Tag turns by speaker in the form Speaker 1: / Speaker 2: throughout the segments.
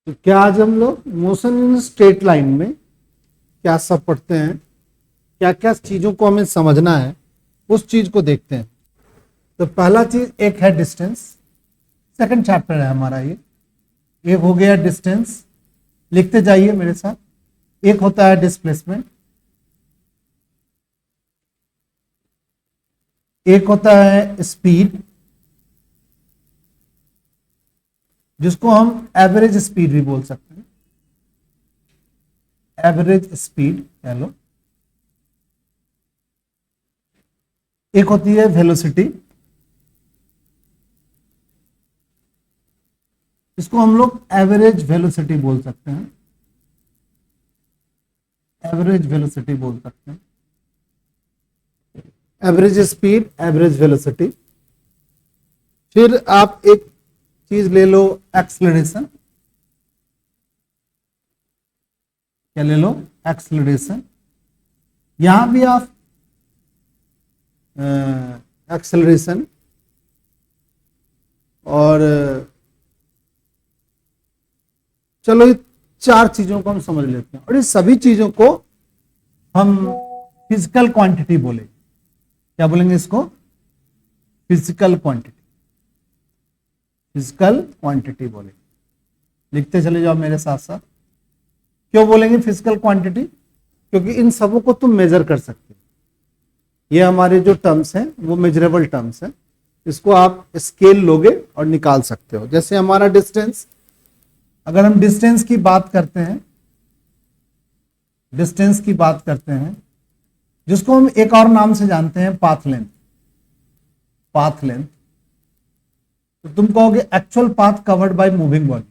Speaker 1: तो क्या आज हम लोग मोशन इन स्ट्रेट लाइन में क्या सब पढ़ते हैं, क्या क्या चीजों को हमें समझना है उस चीज को देखते हैं। तो पहला चीज एक है डिस्टेंस, सेकंड चैप्टर है हमारा ये। एक हो गया डिस्टेंस, लिखते जाइए मेरे साथ। एक होता है डिस्प्लेसमेंट, एक होता है स्पीड जिसको हम एवरेज स्पीड भी बोल सकते हैं, एवरेज स्पीड कह लो। एक होती है वेलोसिटी, इसको हम लोग एवरेज वेलोसिटी बोल सकते हैं, एवरेज वेलोसिटी बोल सकते हैं, एवरेज स्पीड, एवरेज वेलोसिटी। फिर आप एक चीज ले लो, एक्सेलरेशन। क्या ले लो? एक्सेलरेशन। यहां भी आप एक्सेलरेशन और चलो ये चार चीजों को हम समझ लेते हैं और इस सभी चीजों को हम फिजिकल क्वांटिटी बोलेंगे। क्या बोलेंगे इसको? फिजिकल क्वांटिटी, फिजिकल क्वांटिटी बोलेंगे। लिखते चले जाओ मेरे साथ साथ। क्यों बोलेंगे फिजिकल क्वांटिटी? क्योंकि इन सबों को तुम मेजर कर सकते हो। ये हमारे जो टर्म्स हैं वो मेजरेबल टर्म्स हैं, इसको आप स्केल लोगे और निकाल सकते हो। जैसे हमारा डिस्टेंस, अगर हम डिस्टेंस की बात करते हैं, डिस्टेंस की बात करते हैं जिसको हम एक और नाम से जानते हैं पाथ लेंथ, पाथ लेंथ। तो तुम कहोगे actual path covered by moving body,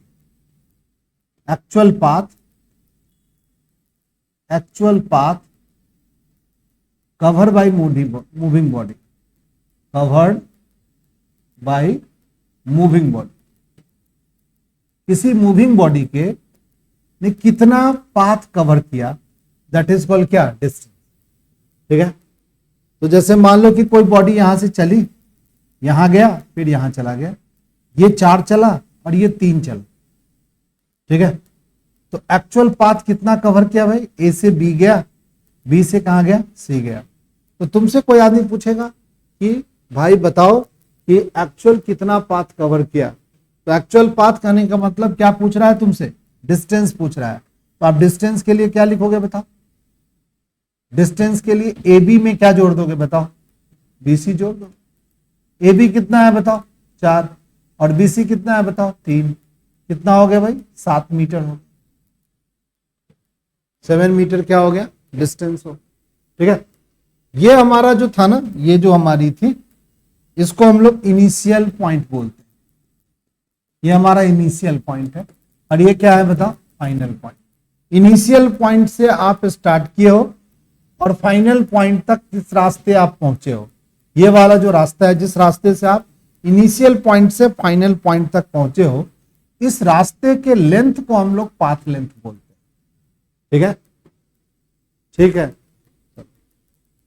Speaker 1: actual path, actual path covered by moving body, covered by moving body. किसी मूविंग बॉडी के ने कितना पाथ कवर किया, दैट इज कॉल्ड क्या? डिस्टेंस। ठीक है। तो जैसे मान लो कि कोई बॉडी यहां से चली, यहां गया, फिर यहां चला गया, ये 4 चला और ये 3 चला। ठीक है। तो एक्चुअल पाथ कितना कवर किया भाई? ए से बी गया, बी से कहां गया? सी गया। तो तुमसे कोई आदमी पूछेगा कि भाई बताओ कि एक्चुअल कितना पाथ कवर किया। तो एक्चुअल पाथ कहने का मतलब क्या पूछ रहा है तुमसे? डिस्टेंस पूछ रहा है। तो आप डिस्टेंस के लिए क्या लिखोगे बताओ? डिस्टेंस के लिए ए बी में क्या जोड़ दोगे बताओ? बीसी जोड़ दो। ए बी कितना है बताओ? 4। और बीसी कितना है बताओ? 3। कितना हो गया भाई? 7 मीटर हो, 7 मीटर क्या हो गया? डिस्टेंस हो। ठीक है। ये हमारा जो था ना, ये जो हमारी थी, इसको हम लोग इनिशियल पॉइंट बोलते हैं। ये हमारा इनिशियल पॉइंट है और ये क्या है बताओ? Final point. इनिशियल पॉइंट से आप स्टार्ट किए हो और फाइनल पॉइंट तक जिस रास्ते आप पहुंचे हो, ये वाला जो रास्ता है, जिस रास्ते से आप इनिशियल पॉइंट से फाइनल पॉइंट तक पहुंचे हो, इस रास्ते के लेंथ को हम लोग पाथ लेंथ बोलते हैं। ठीक है। ठीक है।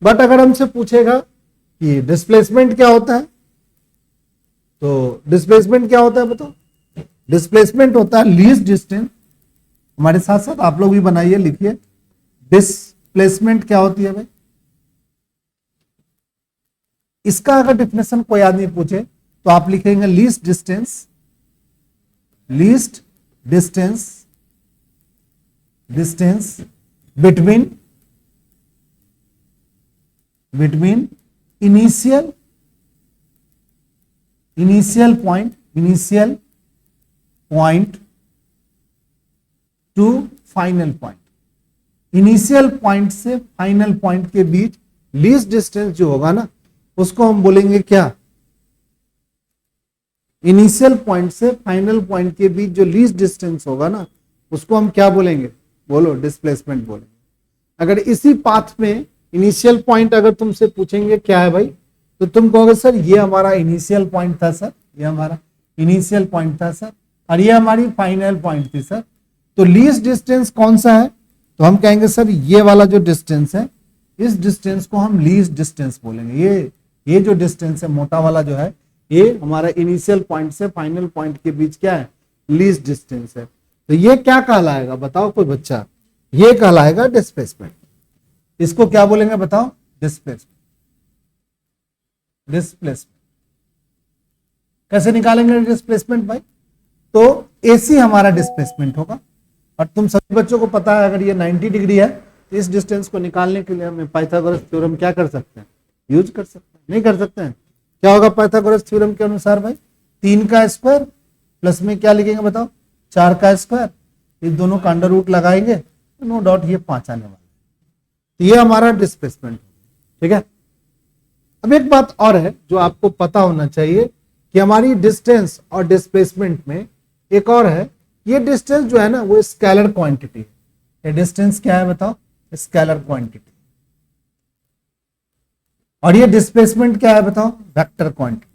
Speaker 1: बट अगर हमसे पूछेगा कि डिस्प्लेसमेंट क्या होता है, तो डिस्प्लेसमेंट क्या होता है बताओ? डिस्प्लेसमेंट होता है लीस्ट डिस्टेंस। हमारे साथ साथ आप लोग भी बनाइए, लिखिए। डिस्प्लेसमेंट क्या होती है भाई? इसका अगर डिफिनेशन कोई आदमी पूछे तो आप लिखेंगे least distance, least distance, distance between initial point two final point. Initial point से फाइनल पॉइंट के बीच लीस्ट डिस्टेंस जो होगा ना, उसको हम बोलेंगे क्या? इनिशियल पॉइंट से फाइनल पॉइंट के बीच जो लीस्ट डिस्टेंस होगा ना, उसको हम क्या बोलेंगे? बोलो, डिस्प्लेसमेंट बोलेंगे। अगर इसी पाथ में इनिशियल पॉइंट अगर तुमसे पूछेंगे क्या है भाई, तो तुम कहोगे सर ये हमारा इनिशियल पॉइंट था सर, ये हमारा इनिशियल पॉइंट था सर, और ये हमारी फाइनल पॉइंट थी सर। तो लीस्ट डिस्टेंस कौन सा है? तो हम कहेंगे सर ये वाला जो डिस्टेंस है, इस डिस्टेंस को हम लीस्ट डिस्टेंस बोलेंगे। ये जो डिस्टेंस है, मोटा वाला जो है, ये हमारा इनिशियल पॉइंट से फाइनल पॉइंट के बीच क्या है? लीस्ट डिस्टेंस है। तो ये क्या कहलाएगा बताओ कोई बच्चा, ये कहलाएगा डिस्प्लेसमेंट। इसको क्या बोलेंगे बताओ, डिस्प्लेसमेंट। डिस्प्लेसमेंट कैसे निकालेंगे डिस्प्लेसमेंट भाई, तो AC हमारा डिस्प्लेसमेंट होगा। और तुम सभी बच्चों को पता है अगर ये 90 डिग्री है तो इस डिस्टेंस को निकालने के लिए हमें पाइथागोरस थ्योरम क्या कर सकते हैं, यूज कर सकते हैं, नहीं कर सकते हैं। क्या होगा पाइथागोरस थ्योरम के अनुसार भाई, 3 का स्क्वायर प्लस में क्या लिखेंगे बताओ, 4 का स्क्वायर, ये दोनों का अंडर रूट लगाएंगे तो नो डाउट ये 5 आने वाला है। तो ये हमारा डिस्प्लेसमेंट, ठीक है। अब एक बात और है जो आपको पता होना चाहिए कि हमारी डिस्टेंस और डिस्प्लेसमेंट में एक और है, ये डिस्टेंस जो है ना वो स्केलर क्वांटिटी है। ये डिस्टेंस क्या है बताओ, स्केलर क्वांटिटी। और ये डिस्प्लेसमेंट क्या है बताओ, वेक्टर क्वांटिटी।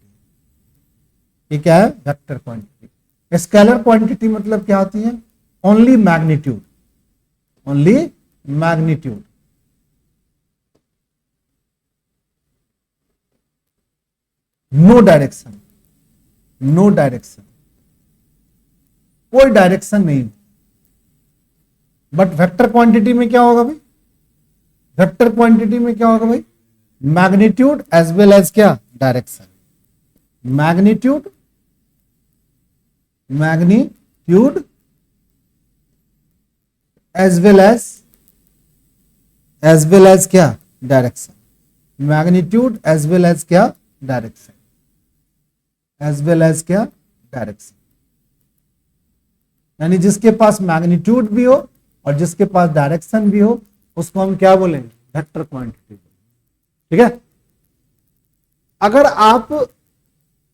Speaker 1: ये क्या है, वेक्टर क्वांटिटी। स्केलर क्वांटिटी मतलब क्या होती है, only magnitude, only magnitude. No direction, no direction, कोई डायरेक्शन नहीं। बट वेक्टर क्वांटिटी में क्या होगा भाई, वेक्टर क्वांटिटी में क्या होगा भाई, मैग्नीट्यूड एज वेल एज क्या, direction. Magnitude, magnitude as well as क्या, direction. Magnitude as well as क्या, डायरेक्शन, एज वेल एज क्या, डायरेक्शन। यानी जिसके पास मैग्नीट्यूड भी हो और जिसके पास डायरेक्शन भी हो उसको हम क्या बोलेंगे, वेक्टर क्वांटिटी। ठीक है। अगर आप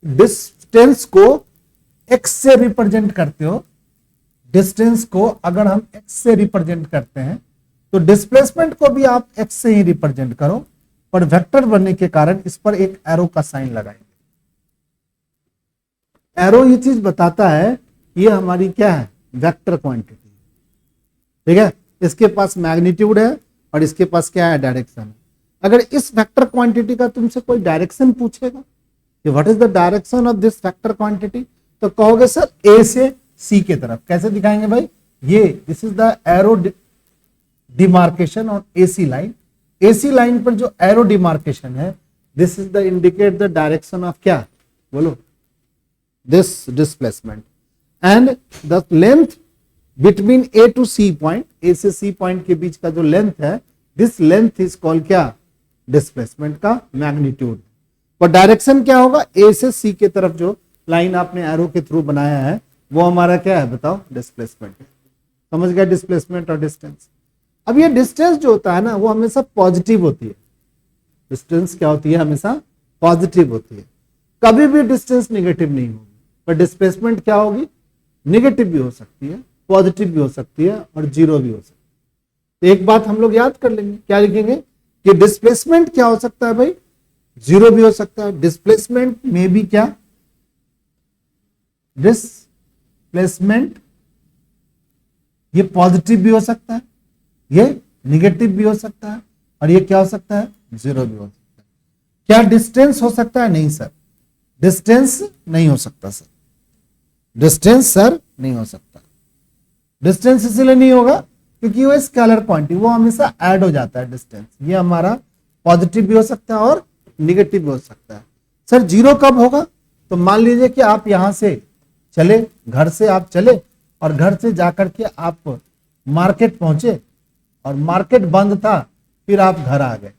Speaker 1: डिस्टेंस को x से रिप्रेजेंट करते हो, डिस्टेंस को अगर हम x से रिप्रेजेंट करते हैं तो डिस्प्लेसमेंट को भी आप x से ही रिप्रेजेंट करो, पर वेक्टर बनने के कारण इस पर एक एरो का साइन लगाएंगे। एरो ये चीज बताता है ये हमारी क्या है, वेक्टर क्वांटिटी। ठीक है। इसके पास मैग्नीट्यूड है और इसके पास क्या है, डायरेक्शन है। अगर इस वेक्टर क्वांटिटी का तुमसे कोई डायरेक्शन पूछेगा कि what is the direction of this vector quantity, तो कहोगे सर ए से सी के तरफ। कैसे दिखाएंगे भाई, ये this is the arrow demarcation on AC line. AC line पर जो एरो डिमार्केशन है this is the indicate the direction of क्या, बोलो, this displacement. And the length between A to C point, A से सी पॉइंट के बीच का जो लेंथ है, दिस लेंथ इज कॉल्ड क्या, डिस्प्लेसमेंट का मैग्नीट्यूड। और डायरेक्शन क्या होगा, ए से सी के तरफ जो लाइन आपने एरो के थ्रू बनाया है वो हमारा क्या है बताओ, डिस्प्लेसमेंट। समझ गया डिस्प्लेसमेंट और डिस्टेंस। अब ये डिस्टेंस जो होता है ना वो हमेशा पॉजिटिव होती है। डिस्टेंस क्या होती है, हमेशा पॉजिटिव होती है। कभी भी डिस्टेंस निगेटिव नहीं होगी। पर डिस्प्लेसमेंट क्या होगी, निगेटिव भी हो सकती है, पॉजिटिव भी हो सकती है और जीरो भी हो सकती है। तो एक बात हम लोग याद कर लेंगे, क्या लिखेंगे कि डिस्प्लेसमेंट क्या हो सकता है भाई, जीरो भी हो सकता है। डिस्प्लेसमेंट में भी क्या, डिस्प्लेसमेंट ये पॉजिटिव भी हो सकता है, ये निगेटिव भी हो सकता है और ये क्या हो सकता है, जीरो भी हो सकता है। क्या डिस्टेंस हो सकता है, नहीं सर, डिस्टेंस नहीं हो सकता सर, डिस्टेंस सर नहीं हो सकता। डिस्टेंस इसलिए नहीं होगा क्योंकि वो स्केलर क्वांटिटी, वो हमेशा ऐड हो जाता है डिस्टेंस। ये हमारा पॉजिटिव भी हो सकता है और निगेटिव भी हो सकता है। सर जीरो कब होगा, तो मान लीजिए कि आप यहां से चले, घर से आप चले और घर से जाकर के आप मार्केट पहुंचे और मार्केट बंद था, फिर आप घर आ गए,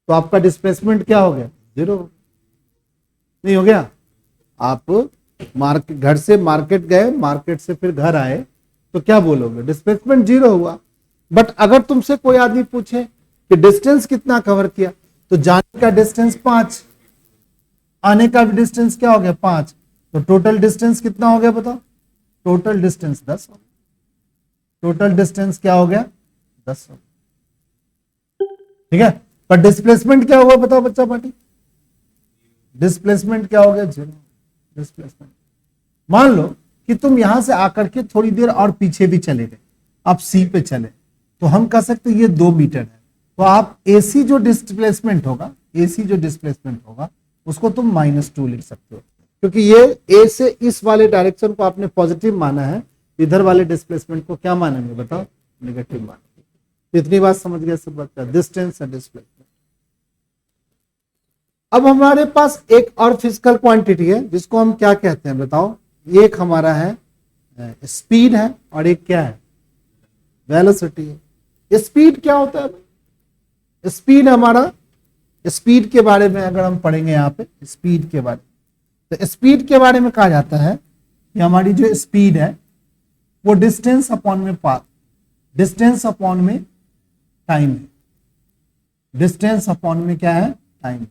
Speaker 1: तो आपका डिस्प्लेसमेंट क्या हो गया, जीरो। नहीं हो गया। आप मार्केट, घर से मार्केट गए, मार्केट से फिर घर आए, तो क्या बोलोगे, डिस्प्लेसमेंट जीरो हुआ। बट अगर तुमसे कोई आदमी पूछे कि डिस्टेंस कितना कवर किया, तो जाने का डिस्टेंस 5, आने का डिस्टेंस क्या हो गया 5, तो टोटल डिस्टेंस कितना हो गया बताओ, टोटल डिस्टेंस 10 हो गया। टोटल डिस्टेंस क्या हो गया, 10 हो गया। ठीक है। पर डिस्प्लेसमेंट क्या हुआ बताओ बच्चा पार्टी, डिस्प्लेसमेंट क्या हो गया, जीरो डिस्प्लेसमेंट। मान लो कि तुम यहां से आकर के थोड़ी देर और पीछे भी चले गए, आप सी पे चले, तो हम कह सकते ये 2 मीटर है, तो आप एसी जो डिस्प्लेसमेंट होगा, एसी जो डिस्प्लेसमेंट होगा उसको तुम -2 लिख सकते हो, क्योंकि ये ए से इस वाले डायरेक्शन को आपने पॉजिटिव माना है, इधर वाले डिस्प्लेसमेंट को क्या मानेंगे बताओ, नेगेटिव मानेंगे। इतनी बात समझ गए सब बच्चा, डिस्टेंस एंड डिस्प्लेसमेंट। अब हमारे पास एक और फिजिकल क्वांटिटी है जिसको हम क्या कहते हैं बताओ, एक हमारा है स्पीड है और एक क्या है, वेलोसिटी है। स्पीड क्या होता है, स्पीड हमारा, स्पीड के बारे में अगर हम पढ़ेंगे यहाँ पे स्पीड के बारे में, तो स्पीड के बारे में कहा जाता है कि हमारी जो स्पीड है वो डिस्टेंस अपॉन में पाथ, डिस्टेंस अपॉन में टाइम है, डिस्टेंस अपॉन में क्या है, टाइम।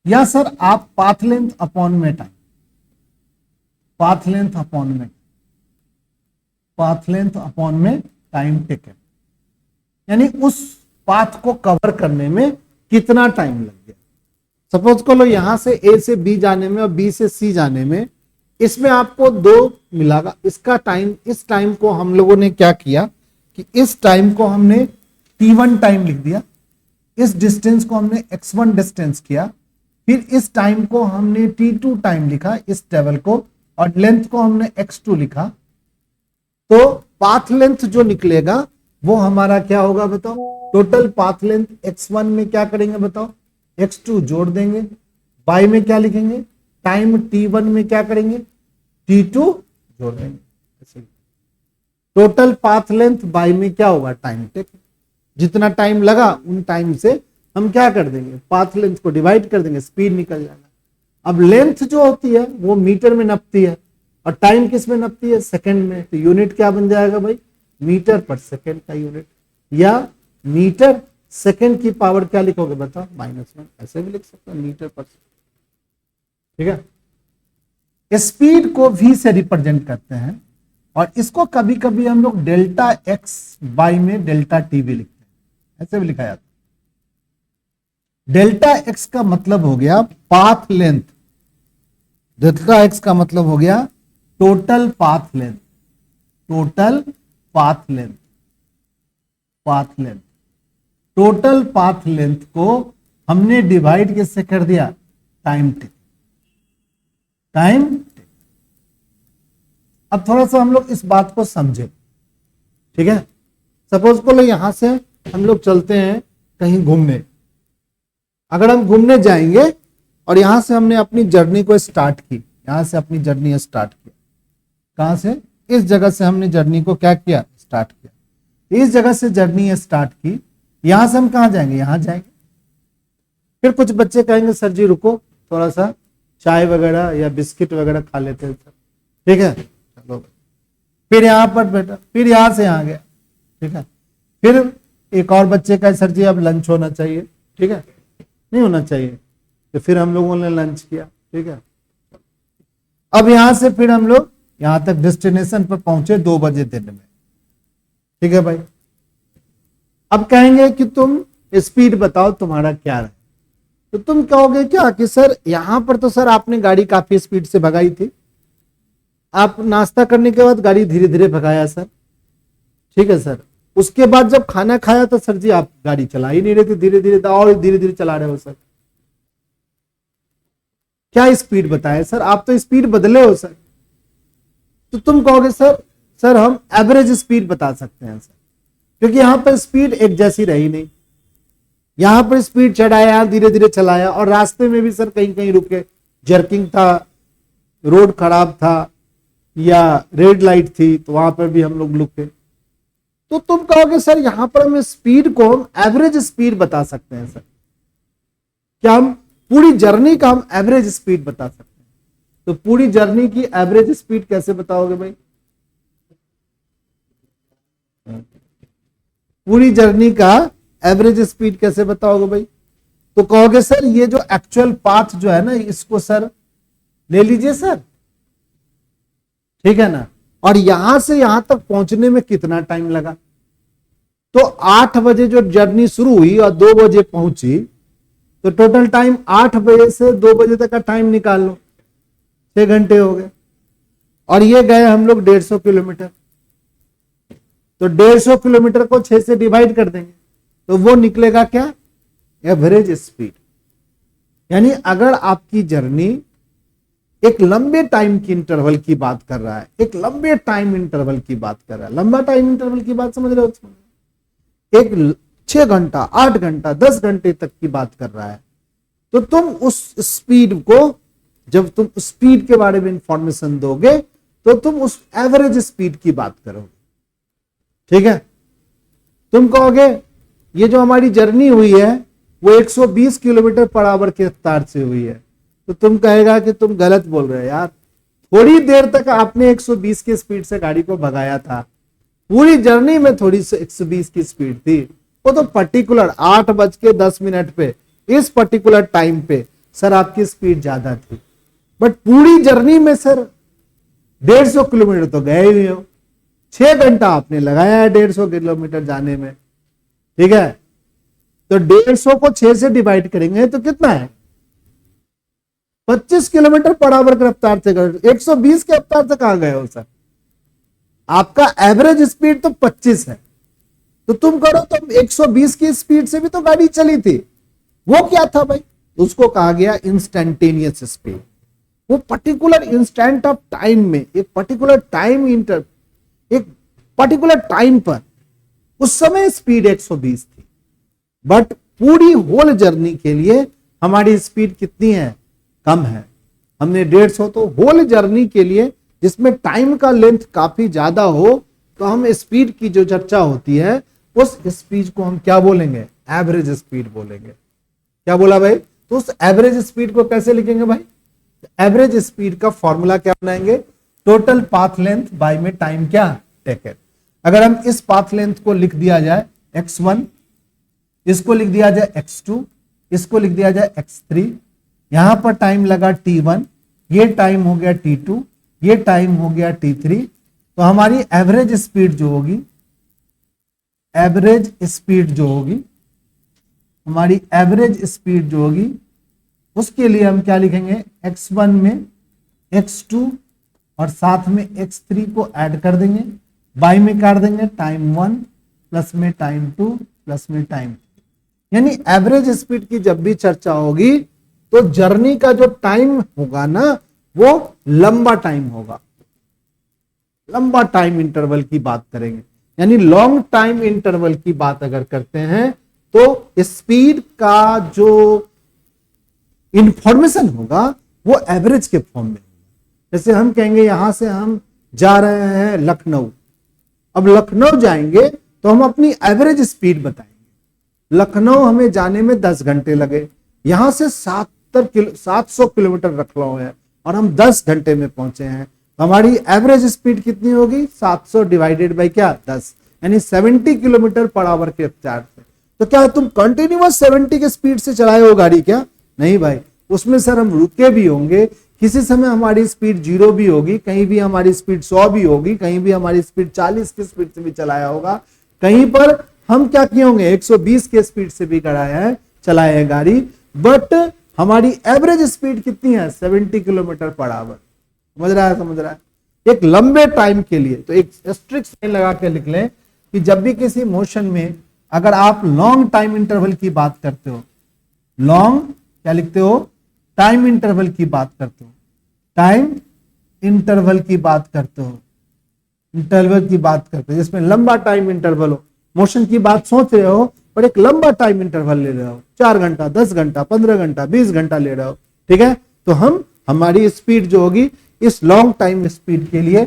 Speaker 1: या सर आप पाथ लेंथ अपॉन में टाइम, पाथ लेंथ अपॉन में, पाथ लेंथ अपॉन में टाइम टेकन, यानी उस पाथ को कवर करने में कितना टाइम लग गया। सपोज कर लो यहां से ए से बी जाने में और बी से सी जाने में, इसमें आपको 2 मिलेगा, इसका टाइम, इस टाइम को हम लोगों ने क्या किया कि इस टाइम को हमने t1 टाइम लिख दिया, इस डिस्टेंस को हमने x1 डिस्टेंस किया, फिर इस टाइम को हमने t2 टाइम लिखा इस टेबल को, और लेंथ को हमने x2 लिखा। तो पाथ लेंथ जो निकलेगा वो हमारा क्या होगा बताओ, टोटल पाथ लेंथ x1 में क्या करेंगे बताओ, x2 जोड़ देंगे, y में क्या लिखेंगे, टाइम t1 में क्या करेंगे, t2 जोड़ देंगे। टोटल पाथ लेंथ बाय में क्या होगा, टाइम टेक, जितना टाइम लगा उन टाइम से हम क्या कर देंगे, पाथ लेंथ को डिवाइड कर देंगे, स्पीड निकल जाएगा। अब लेंथ जो होती है वो मीटर में नपती है और टाइम किस में नपती है, सेकंड में। तो यूनिट क्या बन जाएगा भाई, मीटर पर सेकंड का यूनिट, या मीटर सेकंड की पावर क्या लिखोगे बताओ, -1, ऐसे भी लिख सकते हो मीटर पर सेकंड। ठीक है, स्पीड को v से रिप्रेजेंट करते हैं और इसको कभी कभी हम लोग डेल्टा x बाई में डेल्टा t भी लिखते हैं, ऐसे भी लिखा जाता है। डेल्टा x का मतलब हो गया पाथ लेंथ, डेल्टा x का मतलब हो गया total path length, total path length, path length, total path length को हमने डिवाइड किससे कर दिया, टाइम टेक, टाइम टेक। अब थोड़ा सा हम लोग इस बात को समझे, ठीक है। सपोज को लो यहां से हम लोग चलते हैं कहीं घूमने, अगर हम घूमने जाएंगे और यहां से हमने अपनी जर्नी को स्टार्ट की, यहां से अपनी जर्नी स्टार्ट किया, कहां से, इस जगह से हमने जर्नी को क्या किया, स्टार्ट किया, इस जगह से जर्नी स्टार्ट की, यहां से हम कहां जाएंगे, यहां जाएंगे। फिर कुछ बच्चे कहेंगे सर जी रुको थोड़ा सा चाय वगैरह या बिस्किट वगैरह खा लेते हैं सर, ठीक है, चलो। फिर यहां पर बैठा, फिर यहां से यहां गया, ठीक है। फिर एक और बच्चे का सर जी अब लंच होना चाहिए, ठीक है, नहीं होना चाहिए, तो फिर हम लोगों ने लंच किया, ठीक है। अब यहां से फिर हम लोग यहां तक डेस्टिनेशन पर पहुंचे 2 बजे दिन में, ठीक है भाई। अब कहेंगे कि तुम स्पीड बताओ तुम्हारा क्या है, तो तुम कहोगे क्या कि सर यहां पर तो सर आपने गाड़ी काफी स्पीड से भगाई थी, आप नाश्ता करने के बाद गाड़ी धीरे धीरे भगाया सर, ठीक है सर। उसके बाद जब खाना खाया तो सर जी आप गाड़ी चला ही नहीं रहे थे, धीरे धीरे और धीरे धीरे चला रहे हो सर, क्या स्पीड बताया सर, आप तो स्पीड बदले हो सर। तो तुम कहोगे सर हम एवरेज स्पीड बता सकते हैं सर, क्योंकि यहां पर स्पीड एक जैसी रही नहीं, यहां पर स्पीड चढ़ाया धीरे धीरे चलाया और रास्ते में भी सर कहीं कहीं रुके, जर्किंग था, रोड खराब था या रेड लाइट थी तो वहां पर भी हम लोग रुके। तो तुम कहोगे सर यहां पर हम स्पीड को हम एवरेज स्पीड बता सकते हैं सर, क्या हम पूरी जर्नी का हम एवरेज स्पीड बता सकते हैं। तो पूरी जर्नी की एवरेज स्पीड कैसे बताओगे भाई, पूरी जर्नी का एवरेज स्पीड कैसे बताओगे भाई। तो कहोगे सर ये जो एक्चुअल पाथ जो है ना इसको सर ले लीजिए सर, ठीक है ना, और यहां से यहां तक पहुंचने में कितना टाइम लगा। तो 8 बजे जो जर्नी शुरू हुई और 2 बजे पहुंची, तो टोटल टाइम 8 बजे से 2 बजे तक का टाइम निकाल लो, 6 घंटे हो गए। और ये गए हम लोग 150 किलोमीटर, तो 150 किलोमीटर को 6 से डिवाइड कर देंगे तो वो निकलेगा क्या, एवरेज स्पीड। यानी अगर आपकी जर्नी एक लंबे टाइम की इंटरवल की बात कर रहा है, एक लंबे टाइम इंटरवल की बात कर रहा है। लंबा टाइम इंटरवल की बात समझ रहे हो? एक 6 घंटा, 8 घंटा, 10 घंटे तक की बात कर रहा है। तो तुम उस स्पीड को, जब तुम स्पीड के बारे में इंफॉर्मेशन दोगे तो तुम उस एवरेज स्पीड की बात करोगे। ठीक है, तुम कहोगे ये जो हमारी जर्नी हुई है वो 120 किलोमीटर पर आवर की रफ्तार से हुई है, तो तुम कहेगा कि तुम गलत बोल रहे हो यार, थोड़ी देर तक आपने 120 की स्पीड से गाड़ी को भगाया था, पूरी जर्नी में थोड़ी सी 120 की स्पीड थी। वो तो पर्टिकुलर 8:10 पे, इस पर्टिकुलर टाइम पे सर आपकी स्पीड ज्यादा थी, बट पूरी जर्नी में सर 150 किलोमीटर तो गए हुए हो, 6 घंटा आपने लगाया है 150 किलोमीटर जाने में। ठीक है, तो 150 को 6 से डिवाइड करेंगे तो कितना है? 25 किलोमीटर पर आवर की रफ्तार से गए, 120 की रफ्तार से कहां गए हो सर? आपका एवरेज स्पीड तो 25 है, तो तुम करो तो 120 की स्पीड से भी तो गाड़ी चली थी। वो क्या था भाई? उसको कहा गया इंस्टेंटेनियस स्पीड। वो पर्टिकुलर इंस्टेंट ऑफ टाइम में, एक पर्टिकुलर टाइम पर उस समय स्पीड 120 थी, बट पूरी होल जर्नी के लिए हमारी स्पीड कितनी है? कम है। हमने 150, तो होल जर्नी के लिए जिसमें टाइम का लेंथ काफी ज्यादा हो, तो हम स्पीड की जो चर्चा होती है उस स्पीड को हम क्या बोलेंगे? एवरेज स्पीड बोलेंगे। क्या बोला भाई? तो उस एवरेज स्पीड को कैसे लिखेंगे भाई? एवरेज स्पीड का फॉर्मूला क्या बनाएंगे? टोटल पाथ लेंथ बाय में टाइम क्या टेकन। अगर हम इस पाथ लेंथ को लिख दिया जाए x1, इसको लिख दिया जाए x2, इसको लिख दिया जाए x3, यहां पर टाइम लगा t1, ये टाइम हो गया t2, ये टाइम हो गया t3, तो हमारी एवरेज स्पीड जो होगी, हमारी एवरेज स्पीड जो होगी उसके लिए हम क्या लिखेंगे? x1 में x2 और साथ में x3 को ऐड कर देंगे, बाई में काट देंगे टाइम 1 प्लस में टाइम 2 प्लस में टाइम 3। यानी एवरेज स्पीड की जब भी चर्चा होगी तो जर्नी का जो टाइम होगा ना वो लंबा टाइम होगा, लंबा टाइम इंटरवल की बात करेंगे। यानी लॉन्ग टाइम इंटरवल की बात अगर करते हैं तो स्पीड का जो इंफॉर्मेशन होगा वो एवरेज के फॉर्म में होगा। जैसे हम कहेंगे यहां से हम जा रहे हैं लखनऊ, अब लखनऊ जाएंगे तो हम अपनी एवरेज स्पीड बताएंगे। लखनऊ हमें जाने में 10 घंटे लगे, यहां से 700 किलोमीटर लखनऊ है और हम 10 घंटे में पहुंचे हैं, तो हमारी एवरेज स्पीड कितनी होगी? 700 डिवाइडेड बाई क्या? 10, यानी 70 किलोमीटर पर आवर के रफ्तार से। तो क्या तुम कंटिन्यूअस 70 के स्पीड से चलाए हो गाड़ी? क्या नहीं भाई, उसमें सर हम रुके भी होंगे, किसी समय हमारी स्पीड 0 भी होगी, कहीं भी हमारी स्पीड 100 भी होगी, कहीं भी हमारी स्पीड 40 की स्पीड से भी चलाया होगा, कहीं पर हम क्या किए होंगे? 120 के स्पीड से भी चलाए है गाड़ी, बट हमारी एवरेज स्पीड कितनी है? 70 किलोमीटर पर आवर। समझ रहा है? एक लंबे टाइम के लिए तो एक स्ट्रिक्ट साइन लगा के लिख लें कि जब भी किसी मोशन में अगर आप लॉन्ग टाइम इंटरवल की बात करते हो, लॉन्ग क्या लिखते हो? टाइम इंटरवल की बात करते हो, टाइम इंटरवल की बात करते हो, जिसमें लंबा टाइम इंटरवल हो, मोशन की बात सोच रहे हो पर एक लंबा टाइम इंटरवल ले रहे हो, 4 घंटा, 10 घंटा, 15 घंटा, 20 घंटा ले रहे हो। ठीक है, तो हम हमारी स्पीड जो होगी इस लॉन्ग टाइम स्पीड के लिए,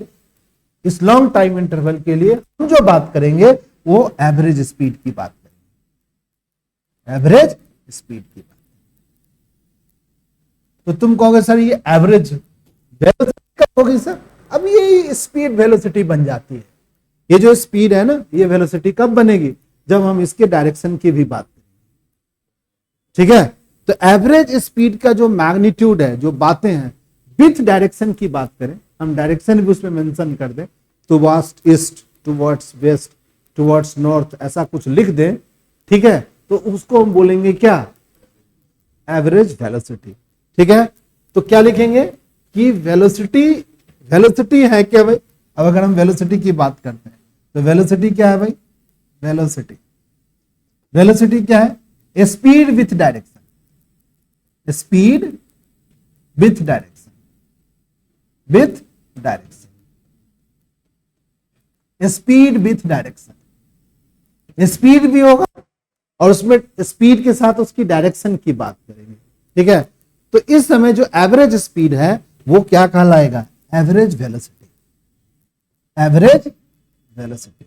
Speaker 1: इस लॉन्ग टाइम इंटरवल के लिए हम जो बात करेंगे वो एवरेज स्पीड की बात करेंगे, एवरेज स्पीड की बात। तो तुम कहोगे सर ये एवरेज वेलोसिटी कब होगी सर? अब ये स्पीड वेलोसिटी बन जाती है। ये जो स्पीड है ना, ये वेलोसिटी कब बनेगी? जब हम इसके डायरेक्शन की भी बात करें। ठीक है, तो एवरेज स्पीड का जो मैग्नीट्यूड है, जो बातें हैं, विथ डायरेक्शन की बात करें, हम डायरेक्शन भी उसमें मेंशन कर दें, towards east, towards waste, towards north, ऐसा कुछ लिख दें, ठीक है, तो उसको हम बोलेंगे क्या? Average velocity. ठीक है, तो क्या लिखेंगे कि वेलोसिटी है क्या भाई? अब अगर हम वेलोसिटी की बात करते हैं तो वेलोसिटी क्या है भाई? वेलोसिटी क्या है? Speed with direction, speed with direction. With direction, speed with direction, speed भी होगा और उसमें स्पीड के साथ उसकी डायरेक्शन की बात करेंगे, ठीक है। तो इस समय जो एवरेज स्पीड है वो क्या कहलाएगा, average velocity, average velocity,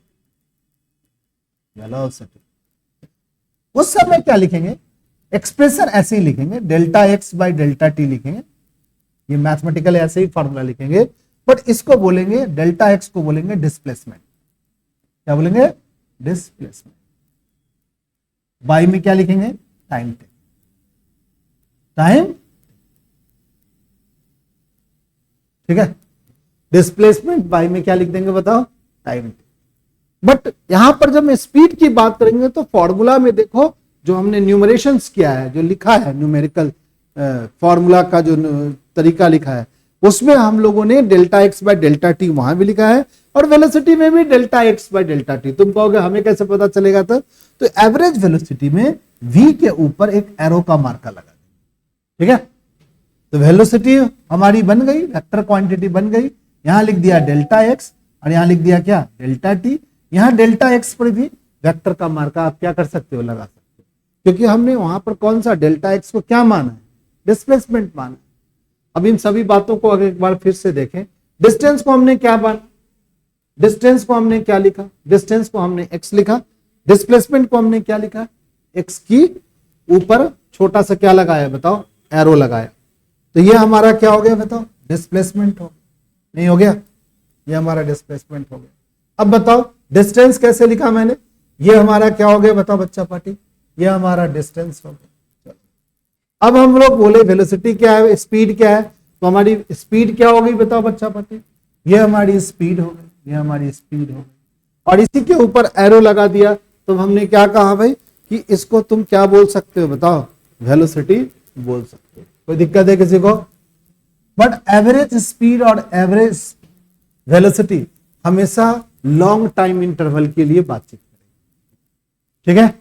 Speaker 1: velocity. उस समय क्या लिखेंगे, एक्सप्रेशन ऐसे ही लिखेंगे, delta X by delta T लिखेंगे, ये मैथमेटिकल ऐसे ही फॉर्मूला लिखेंगे, बट इसको बोलेंगे, डेल्टा एक्स को बोलेंगे डिस्प्लेसमेंट, क्या बोलेंगे, डिस्प्लेसमेंट। बाई में क्या लिखेंगे, टाइम टेक, टाइम, ठीक है। डिस्प्लेसमेंट बाई में क्या लिख देंगे बताओ, टाइम टेक। बट यहां पर जब मैं स्पीड की बात करेंगे तो फॉर्मूला में देखो जो हमने न्यूमरेशंस किया है, जो लिखा है न्यूमेरिकल फॉर्मूला का जो तरीका लिखा है, उसमें हम लोगों ने delta x by delta T वहां भी लिखा है और वेलोसिटी में भी delta x by delta T. तुम कहोगे हमें कैसे पता चलेगा, तो एवरेज वेलोसिटी में v के ऊपर एक एरो का मार्का लगा देंगे, ठीक है। तो वेलोसिटी हमारी बन गई, वेक्टर क्वांटिटी बन गई, यहां लिख दिया डेल्टा एक्स और यहां लिख दिया क्या, डेल्टा टी। यहां डेल्टा एक्स पर भी वेक्टर का मार्का आप क्या कर सकते हो, लगा सकते हो, क्योंकि हमने वहां पर कौन सा डेल्टा एक्स को क्या माना है, डिस्प्लेसमेंट माना। अब इन सभी बातों को अगर एक बार फिर से देखें, डिस्टेंस को हमने क्या माना, डिस्टेंस को हमने क्या लिखा, डिस्टेंस को हमने एक्स लिखा, डिस्प्लेसमेंट को हमने क्या लिखा, एक्स की ऊपर छोटा सा क्या लगाया बताओ, एरो लगाया। तो ये हमारा क्या हो गया बताओ, डिस्प्लेसमेंट हो, नहीं हो गया, ये हमारा डिस्प्लेसमेंट हो गया। अब बताओ डिस्टेंस कैसे लिखा मैंने, ये हमारा क्या हो गया बताओ बच्चा पार्टी, ये हमारा डिस्टेंस हो गया। अब हम लोग बोले वेलोसिटी क्या है, स्पीड क्या है, तो हमारी स्पीड क्या हो गई बताओ बच्चा पार्टी, ये हमारी स्पीड हो गई, ये हमारी स्पीड हो गई। और इसी के ऊपर एरो लगा दिया, तो हमने क्या कहा भाई कि इसको तुम क्या बोल सकते हो बताओ, वेलोसिटी बोल सकते हो। कोई दिक्कत है किसी को? बट एवरेज स्पीड और एवरेज वेलोसिटी हमेशा लॉन्ग टाइम इंटरवल के लिए बातचीत करेंगे, ठीक है।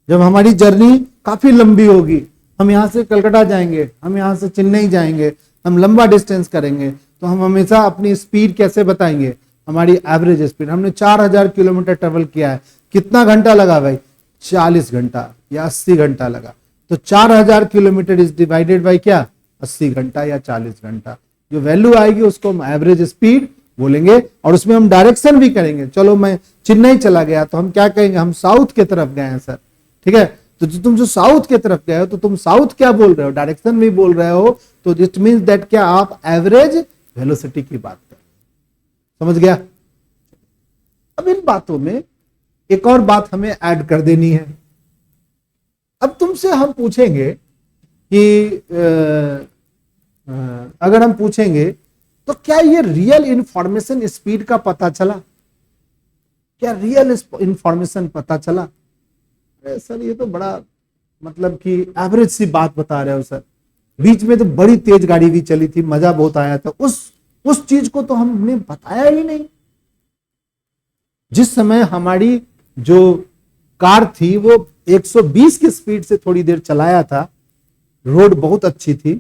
Speaker 1: जब हमारी जर्नी काफी लंबी होगी, हम यहां से कलकत्ता जाएंगे, हम यहां से चेन्नई जाएंगे, हम लंबा डिस्टेंस करेंगे, तो हम हमेशा अपनी स्पीड कैसे बताएंगे, हमारी एवरेज स्पीड। हमने 4000 किलोमीटर ट्रेवल किया है, कितना घंटा लगा भाई, 40 घंटा या 80 घंटा लगा। तो 4000 किलोमीटर इज डिवाइडेड बाई क्या, 80 घंटा या 40 घंटा। जो वैल्यू आएगी उसको हम एवरेज स्पीड बोलेंगे, और उसमें हम डायरेक्शन भी करेंगे। चलो मैं चेन्नई चला गया तो हम क्या कहेंगे, हम साउथ की तरफ गए हैं सर, ठीक है। तो तुम जो साउथ की तरफ गए हो तो तुम साउथ क्या बोल रहे हो, डायरेक्शन भी बोल रहे हो, तो इट मींस दैट क्या आप एवरेज वेलोसिटी की बात कर रहे हो, समझ गया। अब इन बातों में एक और बात हमें ऐड कर देनी है। अब तुमसे हम पूछेंगे कि अगर हम पूछेंगे तो क्या ये रियल इंफॉर्मेशन स्पीड का पता चला, क्या रियल इंफॉर्मेशन पता चला? अरे सर ये तो बड़ा मतलब कि एवरेज सी बात बता रहे हो सर, बीच में तो बड़ी तेज गाड़ी भी चली थी, मजा बहुत आया था, उस चीज को तो हमने बताया ही नहीं। जिस समय हमारी जो कार थी वो 120 की स्पीड से थोड़ी देर चलाया था, रोड बहुत अच्छी थी,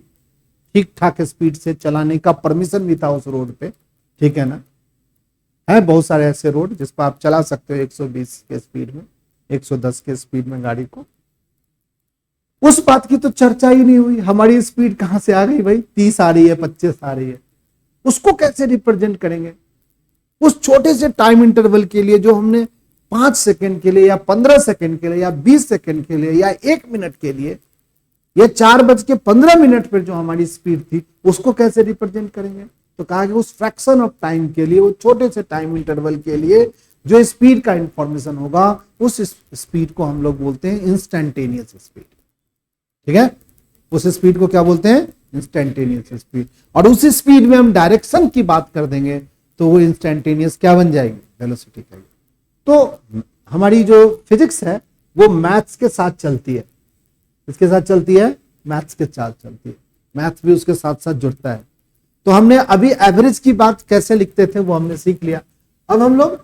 Speaker 1: ठीक ठाक स्पीड से चलाने का परमिशन भी था उस रोड पे, ठीक है ना। है बहुत सारे ऐसे रोड जिस पर आप चला सकते हो 120 के स्पीड में, 110 के स्पीड में गाड़ी को। उस बात की तो चर्चा ही नहीं हुई, हमारी स्पीड कहां से आ गई भाई, 30 आ रही है, 25 आ रही है, उसको कैसे रिप्रेजेंट करेंगे? उस छोटे से टाइम इंटरवल के लिए जो हमने 5 सेकंड के लिए या 15 सेकंड के लिए या 20 सेकंड के लिए या 1 मिनट के लिए या 4:15 पर जो हमारी स्पीड थी, उसको कैसे रिप्रेजेंट करेंगे? तो कहा कि उस फ्रैक्शन ऑफ टाइम के लिए, वो छोटे से टाइम इंटरवल के लिए जो स्पीड का इंफॉर्मेशन होगा, उस स्पीड को हम लोग बोलते हैं इंस्टेंटेनियस स्पीड, ठीक है। उस स्पीड को क्या बोलते हैं, इंस्टेंटेनियस स्पीड। और उस स्पीड में हम डायरेक्शन की बात कर देंगे तो वो इंस्टेंटेनियस क्या बन जाएगी, वेलोसिटी का। तो हमारी जो फिजिक्स है वो मैथ्स के साथ चलती है, इसके साथ चलती है, मैथ्स के साथ चलती है, मैथ्स भी उसके साथ साथ जुड़ता है। तो हमने अभी एवरेज की बात कैसे लिखते थे वो हमने सीख लिया। अब हम लोग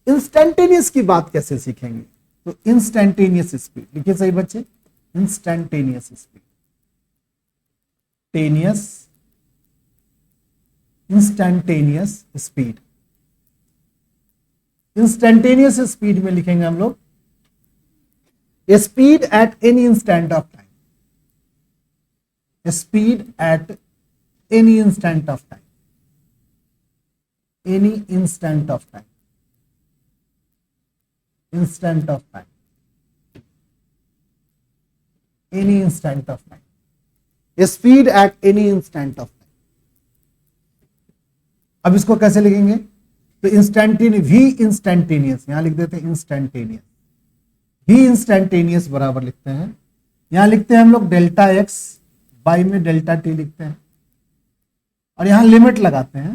Speaker 1: इंस्टेंटेनियस की बात कैसे सीखेंगे? तो इंस्टेंटेनियस स्पीड लिखिए सही बच्चे, इंस्टेंटेनियस स्पीड, टेनियस इंस्टैंटेनियस स्पीड। इंस्टैंटेनियस स्पीड में लिखेंगे हम लोग speed at any instant of time, speed at any instant of time, any instant of time, instant of time, any instant of time, speed at any instant of time. अब इसको कैसे लिखेंगे? तो instantaneous, we instantaneous यहां लिख देते हैं, instantaneous, we instantaneous बराबर लिखते हैं, यहां लिखते हैं हम लोग डेल्टा एक्स बाई में डेल्टा टी लिखते हैं और यहां लिमिट लगाते हैं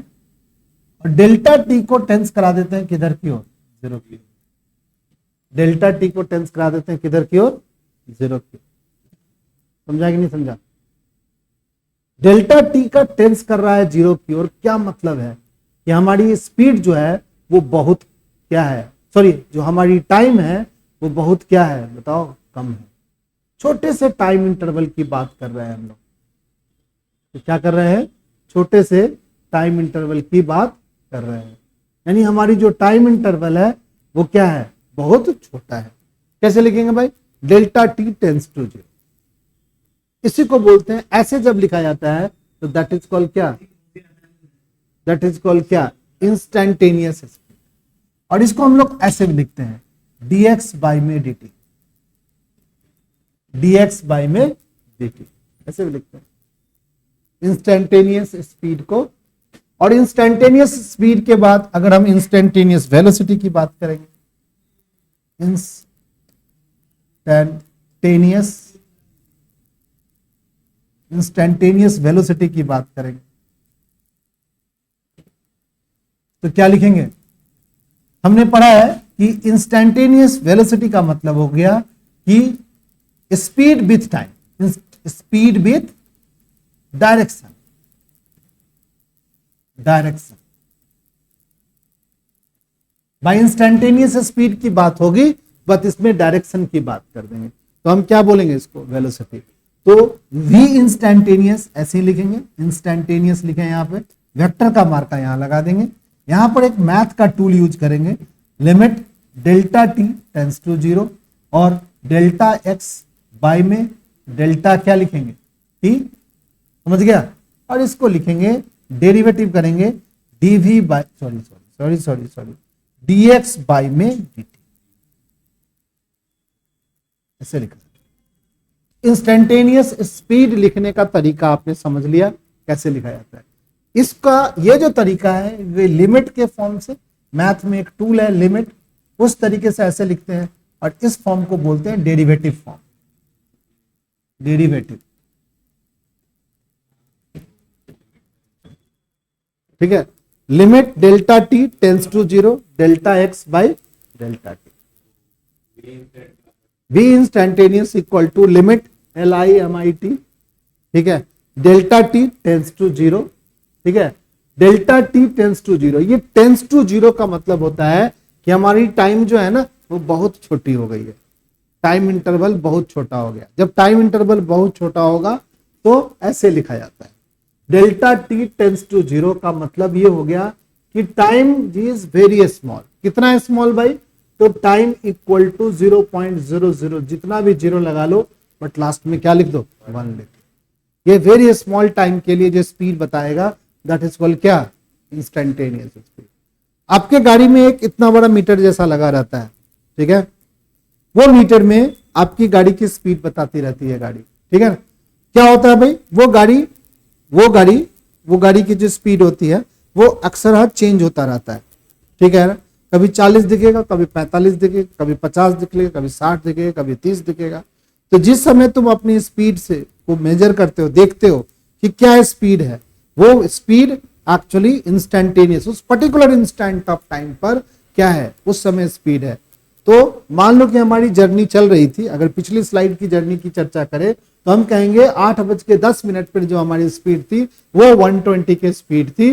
Speaker 1: और डेल्टा टी को टेंस करा देते हैं किधर की ओर? जीरो की ओर। डेल्टा टी को टेंस करा देते हैं किधर की ओर? जीरो की ओर। समझा कि नहीं समझा? डेल्टा टी का टेंस कर रहा है जीरो की ओर, क्या मतलब है कि हमारी स्पीड जो है वो बहुत क्या है, सॉरी जो हमारी टाइम है वो बहुत क्या है बताओ? कम है। छोटे से टाइम इंटरवल की बात कर रहे हैं हम लोग, तो क्या कर रहे हैं? छोटे से टाइम इंटरवल की बात कर रहे हैं, यानी हमारी जो टाइम इंटरवल है वो क्या है? बहुत छोटा है। कैसे लिखेंगे भाई? Delta T tends to zero, इसी को बोलते हैं, ऐसे जब लिखा जाता है तो दैट इज कॉल्ड क्या? दैट इज कॉल्ड क्या? Instantaneous speed. और इसको हम लोग ऐसे भी लिखते हैं, dx बाई में dt, dx बाई में dt, ऐसे भी लिखते हैं इंस्टैंटेनियस स्पीड को। और इंस्टैंटेनियस स्पीड के बाद अगर हम इंस्टैंटेनियस वेलोसिटी की बात करेंगे, इंस्टैंटेनियस वेलोसिटी की बात करेंगे तो क्या लिखेंगे? हमने पढ़ा है कि इंस्टैंटेनियस वेलोसिटी का मतलब हो गया कि speed with time, speed with direction, direction. By instantaneous speed की बात होगी बट इसमें डायरेक्शन की बात कर देंगे तो हम क्या बोलेंगे इसको? वेलोसिटी। तो वी इंस्टैंटेनियस ऐसे ही लिखेंगे, इंस्टैंटेनियस लिखे यहां पे, वेक्टर का मार्का यहां लगा देंगे, यहां पर एक मैथ का टूल यूज करेंगे, limit delta T tends to zero और डेल्टा एक्स बाई में डेल्टा क्या लिखेंगे? टी, समझ गया? और इसको लिखेंगे, डेरिवेटिव करेंगे DV by sorry DX by में dt, ऐसे लिखा। इंस्टैंटेनियस स्पीड लिखने का तरीका आपने समझ लिया कैसे लिखा जाता है। इसका ये जो तरीका है वे लिमिट के फॉर्म से, मैथ में एक टूल है लिमिट, उस तरीके से ऐसे लिखते हैं और इस फॉर्म को बोलते हैं डेरिवेटिव फॉर्म, डेरिवेटिव। ठीक है? Limit delta T tends to zero delta X by delta T, V instantaneous equal to limit LIMIT, ठीक है, delta T tends to zero, ठीक है, delta T tends to zero. ये टेंस टू जीरो का मतलब होता है कि हमारी टाइम जो है ना वो बहुत छोटी हो गई है, टाइम इंटरवल बहुत छोटा हो गया। जब टाइम इंटरवल बहुत छोटा होगा तो ऐसे लिखा जाता है, delta T tends to zero का मतलब ये हो गया कि टाइम इज वेरी स्मॉल। कितना स्मॉल भाई? तो टाइम इक्वल टू 0.00, जितना भी जीरो लगा लो बट लास्ट में क्या लिख दो? 1 लिख दो। ये वेरी स्मॉल टाइम के लिए जो स्पीड बताएगा दैट इज कॉल्ड क्या? Instantaneous speed. आपके गाड़ी में एक इतना बड़ा मीटर जैसा लगा रहता है, ठीक है, वो मीटर में आपकी गाड़ी की स्पीड बताती रहती है गाड़ी, ठीक है ना? क्या होता है भाई? वो गाड़ी की जो स्पीड होती है वो अक्सर हर चेंज होता रहता है, ठीक है ना? कभी 40 दिखेगा, कभी 45 दिखेगा, कभी 50 दिखेगा, कभी 60 दिखेगा, कभी 30 दिखेगा। तो जिस समय तुम अपनी स्पीड से को मेजर करते हो, देखते हो कि क्या स्पीड है, वो स्पीड एक्चुअली इंस्टैंटेनियस उस पर्टिकुलर इंस्टेंट ऑफ टाइम पर क्या है, उस समय स्पीड है। तो मान लो कि हमारी जर्नी चल रही थी, अगर पिछली स्लाइड की जर्नी की चर्चा करें तो हम कहेंगे 8:10 पर जो हमारी स्पीड थी वो 120 की स्पीड थी।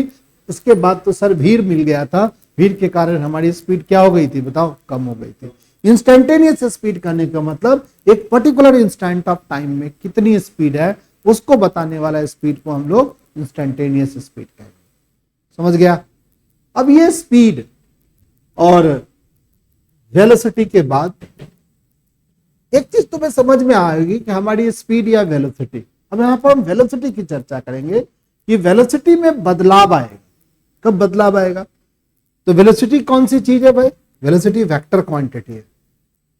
Speaker 1: उसके बाद तो सर भीड़ मिल गया था, भीड़ के कारण हमारी स्पीड क्या हो गई थी बताओ? कम हो गई थी। इंस्टैंटेनियस स्पीड करने का मतलब एक पर्टिकुलर इंस्टेंट ऑफ टाइम में कितनी स्पीड है उसको बताने वाला स्पीड को हम लोग इंस्टैंटेनियस स्पीड कहेंगे। समझ गया। अब ये स्पीड और वेलोसिटी के बाद एक चीज तुम्हें समझ में आएगी कि हमारी स्पीड या वेलोसिटी, अब यहां पर हम वेलोसिटी की चर्चा करेंगे कि वेलोसिटी में बदलाव आएगा। कब बदलाव आएगा? तो वेलोसिटी कौन सी चीज है भाई? वेलोसिटी वेक्टर क्वांटिटी है।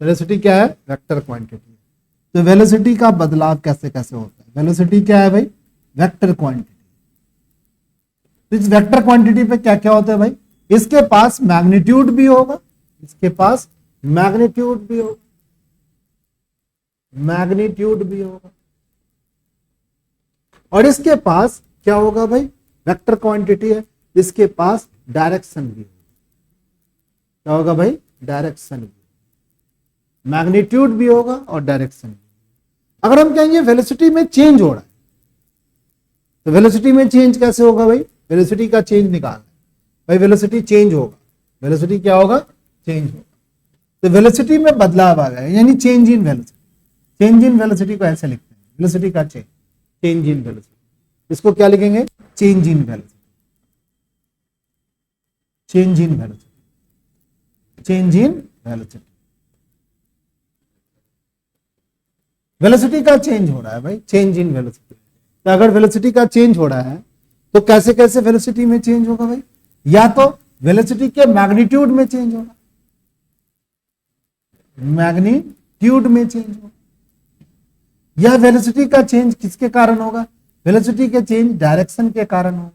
Speaker 1: वेलोसिटी क्या है? वेक्टर क्वांटिटी है। तो वेलोसिटी का बदलाव कैसे कैसे होता है? वेलोसिटी क्या है भाई? Vector quantity. तो इस वेक्टर क्वांटिटी पे क्या क्या होता है भाई? इसके पास मैग्नीट्यूड भी होगा, इसके पास मैग्नीट्यूड भी होगा, मैग्नीट्यूड भी होगा, और इसके पास क्या होगा भाई? वेक्टर क्वांटिटी है, इसके पास डायरेक्शन भी होगा। क्या होगा भाई? डायरेक्शन भी, मैग्नीट्यूड भी होगा और डायरेक्शन भी। अगर हम कहेंगे वेलोसिटी में चेंज हो रहा है, तो वेलोसिटी में चेंज कैसे होगा भाई? वेलोसिटी का चेंज निकालना है भाई, वेलोसिटी चेंज होगा। वेलोसिटी क्या होगा? चेंज होगा। तो वेलोसिटी में बदलाव आ गया, यानी change in velocity. Change in velocity को ऐसे लिखते हैं, वेलोसिटी का चेंज, चेंज इन वेलोसिटी। इसको क्या लिखेंगे? Change in velocity, change in velocity, change in velocity. Velocity का चेंज हो रहा है भाई, चेंज इन वेलोसिटी। तो अगर वेलोसिटी का चेंज हो रहा है तो कैसे कैसे वेलोसिटी में चेंज होगा भाई? या तो वेलोसिटी के मैग्नीट्यूड में चेंज होगा, मैग्नीट्यूड में चेंज होगा, या वेलोसिटी का चेंज किसके कारण होगा? वेलोसिटी के चेंज डायरेक्शन के कारण होगा,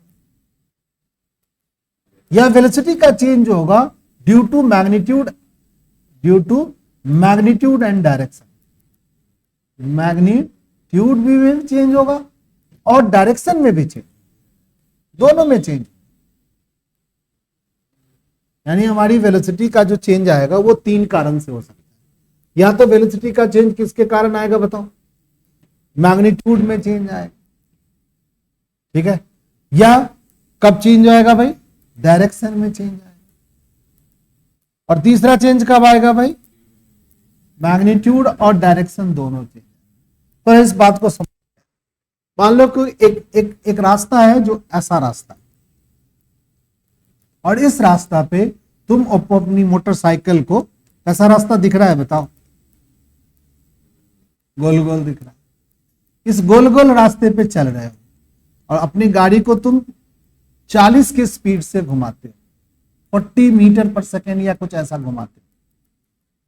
Speaker 1: या वेलोसिटी का चेंज होगा due to magnitude, due to magnitude and direction. Magnitude भी चेंज होगा और डायरेक्शन में भी चेंज, दोनों में चेंज। यानी हमारी वेलोसिटी का जो चेंज आएगा वो तीन कारण से हो सकता है। या तो वेलोसिटी का चेंज किसके कारण आएगा बताओ? मैग्नीट्यूड में चेंज आएगा, ठीक है। या कब चेंज आएगा भाई? डायरेक्शन में चेंज आएगा। और तीसरा चेंज कब आएगा भाई? मैग्नीट्यूड और डायरेक्शन दोनों चेंज। तो इस बात को समझ, मान लो कि एक रास्ता है जो ऐसा रास्ता है, और इस रास्ता पे तुम अपनी मोटरसाइकिल को, ऐसा रास्ता दिख रहा है बताओ? गोल गोल दिख रहा है। इस गोल गोल रास्ते पे चल रहे हो और अपनी गाड़ी को तुम 40 की स्पीड से घुमाते हो, 40 मीटर पर सेकेंड या कुछ ऐसा घुमाते हो,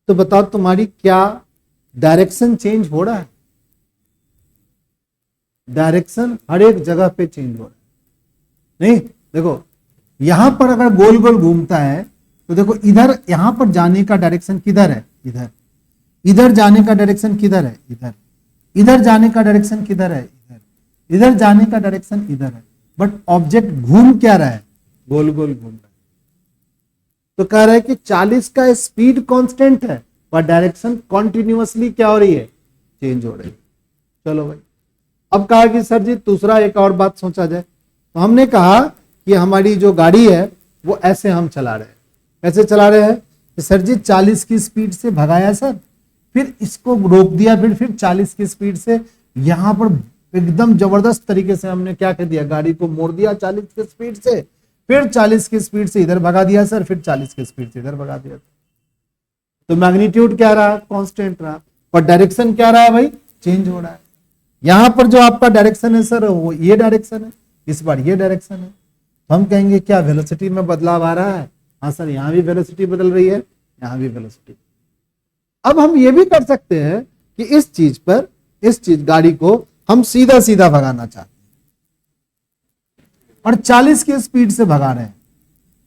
Speaker 1: तो बताओ तुम्हारी क्या डायरेक्शन चेंज हो रहा है? डायरेक्शन हर एक जगह पे चेंज हो रहा है। नहीं, देखो यहां पर अगर गोल गोल घूमता है तो देखो इधर, यहां पर जाने का डायरेक्शन किधर है? इधर। इधर जाने का डायरेक्शन किधर है? इधर। इधर जाने का डायरेक्शन किधर है? इधर। इधर जाने का डायरेक्शन इधर है। बट ऑब्जेक्ट घूम क्या रहा है? गोल गोल घूम रहा है। तो कह रहा है कि 40 का स्पीड कांस्टेंट है पर डायरेक्शन कॉन्टिन्यूअसली क्या हो रही है? चेंज हो रही है। चलो भाई, अब कहा कि सर जी दूसरा एक और बात सोचा जाए। तो हमने कहा कि हमारी जो गाड़ी है वो ऐसे हम चला रहे हैं। कैसे चला रहे हैं? तो सर जी 40 की स्पीड से भगाया सर, फिर इसको रोक दिया, फिर 40 की स्पीड से यहां पर एकदम जबरदस्त तरीके से हमने क्या कर दिया? गाड़ी को मोड़ दिया 40 की स्पीड से, फिर 40 की स्पीड से इधर भगा दिया सर, फिर 40 की स्पीड से इधर भगा दिया। तो मैग्नीट्यूड क्या रहा? कांस्टेंट रहा, पर डायरेक्शन क्या रहा है भाई? चेंज हो रहा है। यहां पर जो आपका डायरेक्शन है सर वो ये डायरेक्शन है, इस बार ये डायरेक्शन है। तो हम कहेंगे क्या वेलोसिटी में बदलाव आ रहा है? हाँ सर, यहां भी वेलोसिटी बदल रही है, यहां भी वेलोसिटी। अब हम ये भी कर सकते हैं कि इस चीज पर, इस चीज गाड़ी को हम सीधा सीधा भगाना चाहते हैं और 40 की स्पीड से भगा रहे हैं,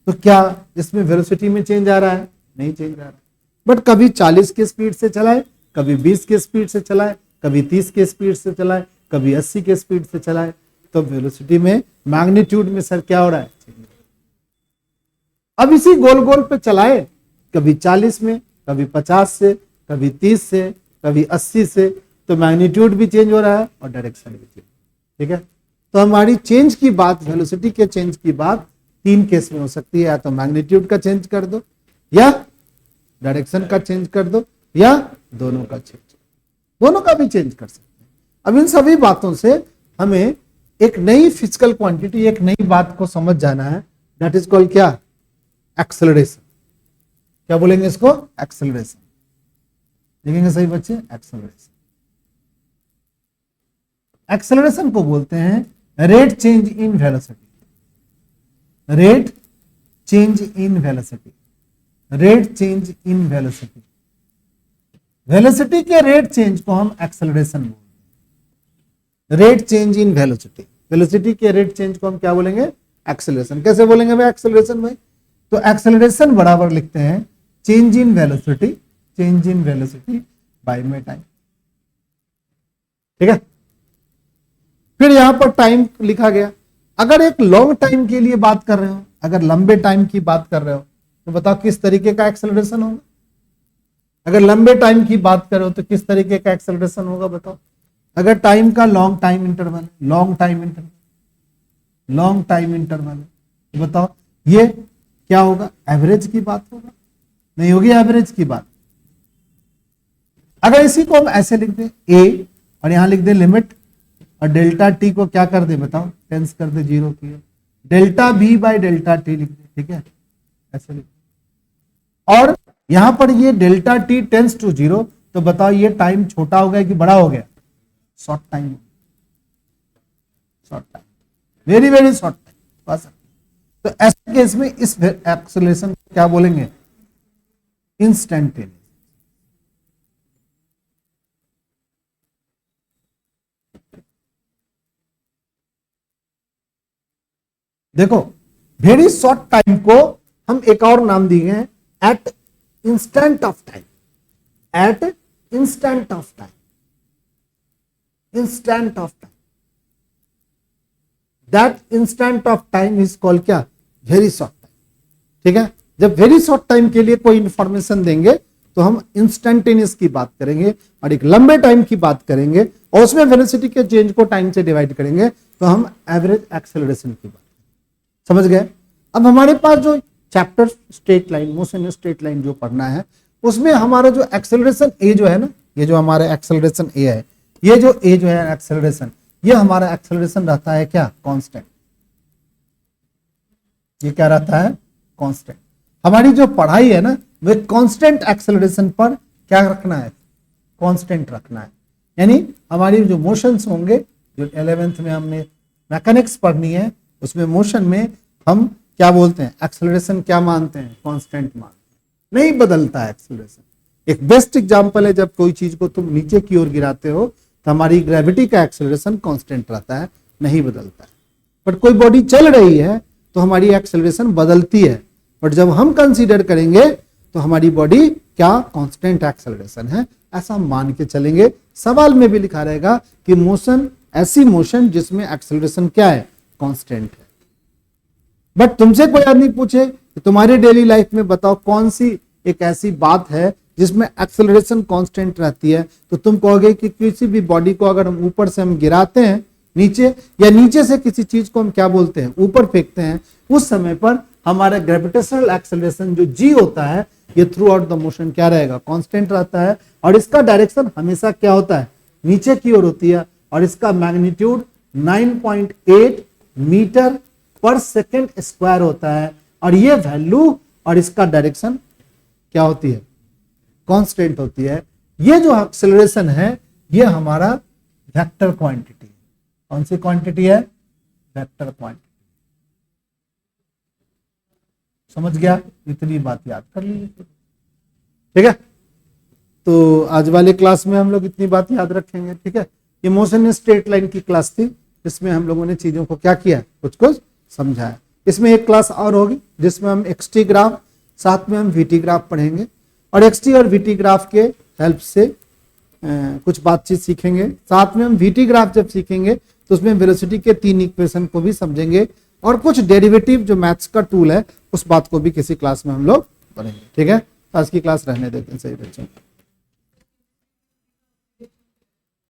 Speaker 1: तो क्या इसमें वेलोसिटी में चेंज आ रहा है? नहीं चेंज आ रहा है। बट कभी 40 की स्पीड से चलाए, कभी 20 की स्पीड से चलाए, कभी 30 की स्पीड से चलाए, कभी 80 की स्पीड से चलाए, तो वेलोसिटी में, मैग्नीट्यूड में सर क्या हो रहा है? अब इसी गोल गोल पे चलाए, कभी 40 में, कभी 50 से, कभी 30 से, कभी 80 से, तो मैग्नीट्यूड भी चेंज हो रहा है और डायरेक्शन भी चेंज। ठीक है, तो हमारी चेंज की बात, वेलोसिटी के चेंज की बात तीन केस में हो सकती है। या तो मैग्नीट्यूड का चेंज कर दो, या डायरेक्शन का चेंज कर दो, या दोनों का चेंज, दोनों का भी चेंज कर सकते हैं। अब इन सभी बातों से हमें एक नई फिजिकल क्वांटिटी, एक नई बात को समझ जाना है, दैट इज कॉल्ड क्या, एक्सेलरेशन। क्या बोलेंगे इसको, एक्सेलरेशन। देखेंगे सही बच्चे, एक्सेलरेशन। एक्सेलरेशन को बोलते हैं rate change in velocity. Rate change in velocity, rate change in velocity. Velocity के रेट चेंज को हम एक्सेलरेशन बोलते हैं। Rate change in velocity, velocity के रेट चेंज को हम क्या बोलेंगे, एक्सेलरेशन। कैसे बोलेंगे भाई एक्सेलरेशन भाई, तो एक्सेलरेशन बराबर लिखते हैं change in velocity, change in velocity bye में टाइम। ठीक है, फिर यहां पर टाइम लिखा गया। अगर एक लॉन्ग टाइम के लिए बात कर रहे हो, अगर लंबे टाइम की बात कर रहे हो, तो बताओ किस तरीके का एक्सेलरेशन होगा। अगर लंबे टाइम की बात करो तो किस तरीके का एक्सेलरेशन होगा बताओ। अगर टाइम का long time interval, long time interval, long time interval, तो बताओ ये क्या होगा, एवरेज की बात होगा, नहीं होगी एवरेज की बात। अगर इसी को हम ऐसे लिख दे ए और यहां लिख दे लिमिट, और डेल्टा टी को क्या कर दे बताओ, टेंस कर दे 0 की, delta B by delta T लिख दे। ठीक है, ऐसे लिख, और यहां पर ये डेल्टा टी टेंस टू 0, तो बताओ ये टाइम छोटा हो गया कि बड़ा हो गया, short time, short time, very very short time. तो ऐसे केस में इस एक्सेलरेशन को क्या बोलेंगे, इंस्टेंटेनियस। देखो वेरी शॉर्ट टाइम को हम एक और नाम दिए हैं, at instant of time, at instant of time, instant of time. That instant of time is called क्या, वेरी शॉर्ट टाइम। ठीक है, जब वेरी शॉर्ट टाइम के लिए कोई इंफॉर्मेशन देंगे तो हम इंस्टेंटेनियस की बात करेंगे, और एक लंबे टाइम की बात करेंगे और उसमें वेलोसिटी के चेंज को टाइम से डिवाइड करेंगे तो हम एवरेज एक्सेलरेशन की बात, समझ गए। अब हमारे पास जो chapter straight line, motion straight line जो पढ़ना है, उसमें हमारा जो एक्सेलरेशन ए जो है ना, ये जो हमारा एक्सेलरेशन ए है, ये जो ए जो है एक्सेलरेशन, ये हमारा एक्सेलरेशन रहता है क्या, कांस्टेंट। ये क्या रहता है, कांस्टेंट। हमारी जो पढ़ाई है ना, वो कांस्टेंट एक्सेलरेशन पर क्या रखना है, कांस्टेंट रखना है। यानी हमारी जो मोशंस होंगे, जो 11th में हमने मैकेनिक्स पढ़नी है, उसमें मोशन में हम क्या बोलते हैं, एक्सेलरेशन क्या मानते हैं, कांस्टेंट मानते हैं, नहीं बदलता है एक्सेलरेशन। एक बेस्ट एग्जांपल है, जब कोई चीज को तुम नीचे की ओर गिराते हो तो हमारी ग्रेविटी का एक्सेलरेशन कांस्टेंट रहता है, नहीं बदलता है। बट कोई बॉडी चल रही है तो हमारी एक्सेलरेशन बदलती है, बट जब हम कंसीडर करेंगे तो हमारी बॉडी क्या, कांस्टेंट एक्सेलरेशन है, ऐसा मान के चलेंगे। सवाल में भी लिखा रहेगा कि मोशन, ऐसी मोशन जिसमें एक्सेलरेशन क्या है, कांस्टेंट है। बट तुमसे कोई आदमी पूछे कि तुम्हारे डेली लाइफ में बताओ कौन सी एक ऐसी बात है जिसमें एक्सेलरेशन कांस्टेंट रहती है, तो तुम कहोगे कि किसी भी बॉडी को अगर हम ऊपर से हम गिराते हैं नीचे, या नीचे से किसी चीज को हम क्या बोलते हैं, ऊपर फेंकते हैं, उस समय पर हमारा ग्रेविटेशनल एक्सेलरेशन जो जी होता है, ये थ्रू आउट द मोशन क्या रहेगा, कांस्टेंट रहता है। और इसका डायरेक्शन हमेशा क्या होता है, नीचे की ओर होती है, और इसका मैग्नीट्यूड 9.8 मीटर पर सेकेंड स्क्वायर होता है, और ये वैल्यू और इसका डायरेक्शन क्या होती है, कांस्टेंट होती है। ये जो एक्सेलरेशन है, ये हमारा वेक्टर क्वांटिटी है। कौन सी क्वांटिटी है, वेक्टर क्वांटिटी। समझ गया, इतनी बात याद कर लीजिए। ठीक है, तो आज वाले क्लास में हम लोग इतनी बात याद रखेंगे। ठीक है, ये मोशन स्ट्रेट लाइन की क्लास थी, इसमें हम लोगों ने चीजों को क्या किया, कुछ कुछ समझाया। इसमें एक क्लास और होगी जिसमें हम एक्सटी ग्राफ, साथ में हम वीटी ग्राफ पढ़ेंगे, और एक्सटी और वीटी ग्राफ के हेल्प से कुछ बातचीत सीखेंगे। साथ में हम वीटी ग्राफ जब सीखेंगे तो उसमें वेलोसिटी के 3 इक्वेशन को भी समझेंगे, और कुछ डेरिवेटिव जो मैथ्स का टूल है, उस बात को भी किसी क्लास में हम लोग पढ़ेंगे। ठीक है, आज की क्लास रहने देते हैं सही बच्चों।